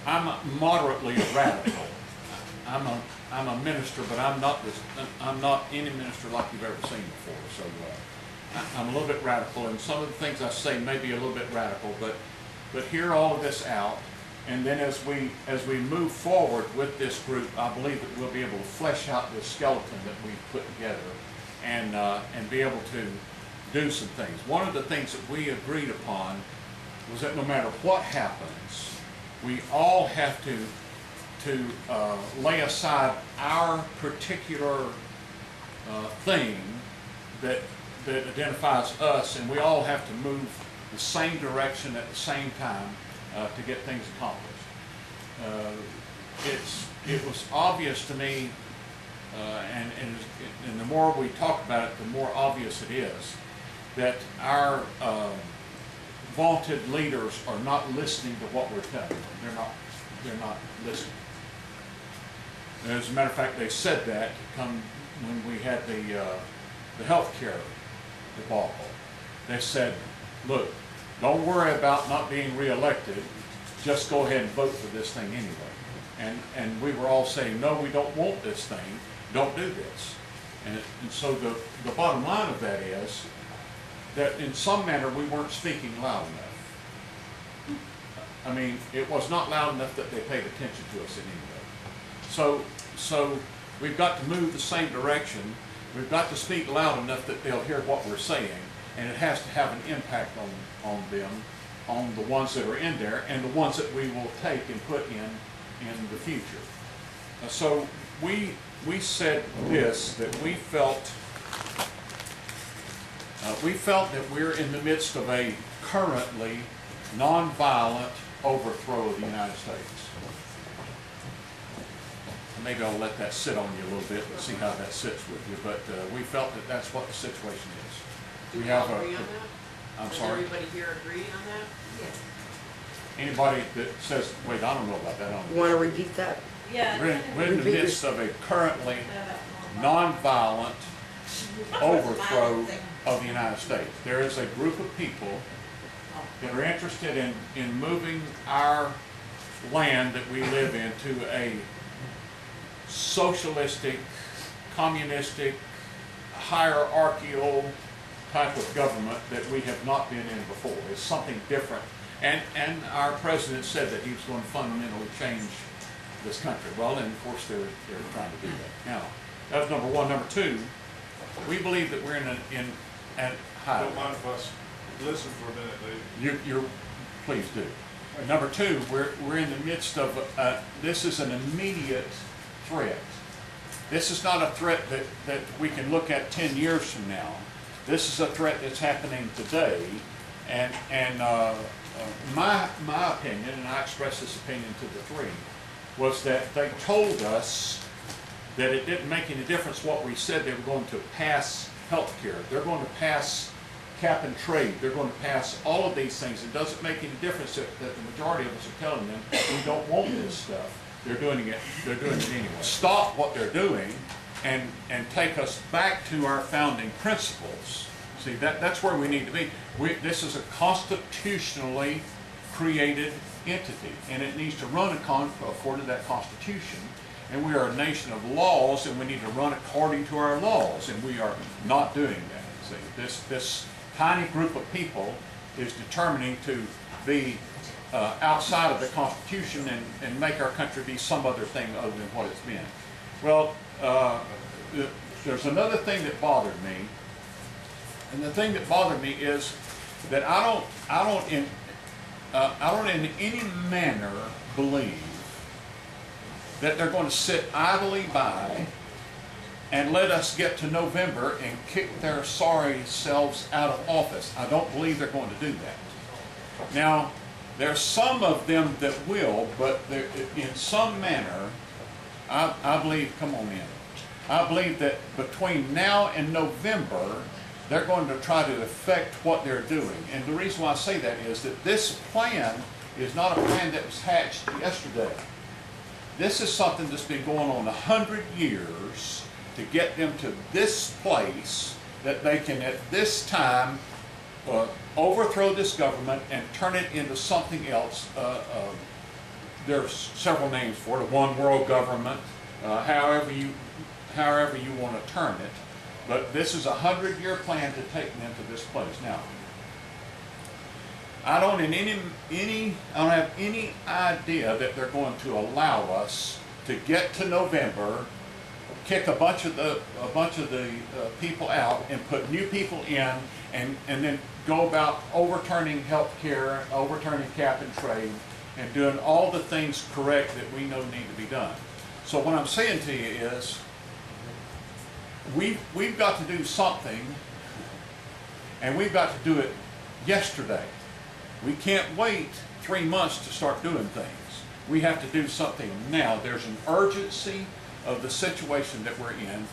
I'm moderately radical. I'm a minister, but I'm not any minister like you've ever seen before. So I'm a little bit radical, and some of the things I say may be a little bit radical, but hear all of this out, and then as we move forward with this group, I believe that we'll be able to flesh out this skeleton that we've put together, and be able to do some things. One of the things that we agreed upon was that no matter what happens, we all have to lay aside our particular thing that identifies us, and we all have to move the same direction at the same time to get things accomplished. It was obvious to me, and the more we talk about it, the more obvious it is that our vaunted leaders are not listening to what we're telling them. They're not listening. As a matter of fact, they said that when we had the health care debacle. They said, look, don't worry about not being reelected, just go ahead and vote for this thing anyway. And we were all saying, no, we don't want this thing, don't do this. And so the bottom line of that is that in some manner we weren't speaking loud enough. I mean, it was not loud enough that they paid attention to us in any way. So we've got to move the same direction. We've got to speak loud enough that they'll hear what we're saying, and it has to have an impact on them, on the ones that are in there, and the ones that we will take and put in the future. So we said this, that we felt that we're in the midst of a currently nonviolent overthrow of the United States. Maybe I'll let that sit on you a little bit and see how that sits with you, but we felt that that's what the situation is. Do we all agree on that? I'm Does sorry? everybody here agree on that? Yes. Anybody that says, wait, I don't know about that. You want to repeat that? Yeah. We're in the midst of a currently nonviolent overthrow of the United States. There is a group of people that are interested in moving our land that we live in to a socialistic, communistic, hierarchical type of government that we have not been in before. It's something different. And our president said that he was going to fundamentally change this country. Well, and of course they're trying to do that. Now, that's number one. Number two, we believe that we're Don't mind if I listen for a minute, Dave. Please do. Number two, we're in the midst of, this is an immediate threat. This is not a threat that we can look at 10 years from now. This is a threat that's happening today. And my opinion, and I expressed this opinion to the three, was that they told us that it didn't make any difference what we said. They were going to pass health care. They're going to pass cap and trade. They're going to pass all of these things. It doesn't make any difference that the majority of us are telling them we don't want this stuff. They're doing it anyway. Stop what they're doing and take us back to our founding principles. See, that's where we need to be. This is a constitutionally created entity, and it needs to run according to that Constitution. And we are a nation of laws, and we need to run according to our laws, and we are not doing that. See, this tiny group of people is determining to be outside of the Constitution and make our country be some other thing other than what it's been. Well, there's another thing that bothered me, and the thing that bothered me is that I don't in any manner believe that they're going to sit idly by and let us get to November and kick their sorry selves out of office. I don't believe they're going to do that. Now, there's some of them that will, but in some manner, I believe, come on in, I believe that between now and November, they're going to try to affect what they're doing. And the reason why I say that is that this plan is not a plan that was hatched yesterday. This is something that's been going on 100 years to get them to this place that they can at this time overthrow this government and turn it into something else there's several names for it, a one world government, however you want to term it. But this is a 100-year plan to take them to this place. Now, I don't have any idea that they're going to allow us to get to November, kick a bunch of the people out and put new people in, and then go about overturning health care, overturning cap and trade, and doing all the things correct that we know need to be done. So what I'm saying to you is, we've got to do something, and we've got to do it yesterday. We can't wait 3 months to start doing things. We have to do something now. There's an urgency of the situation that we're in,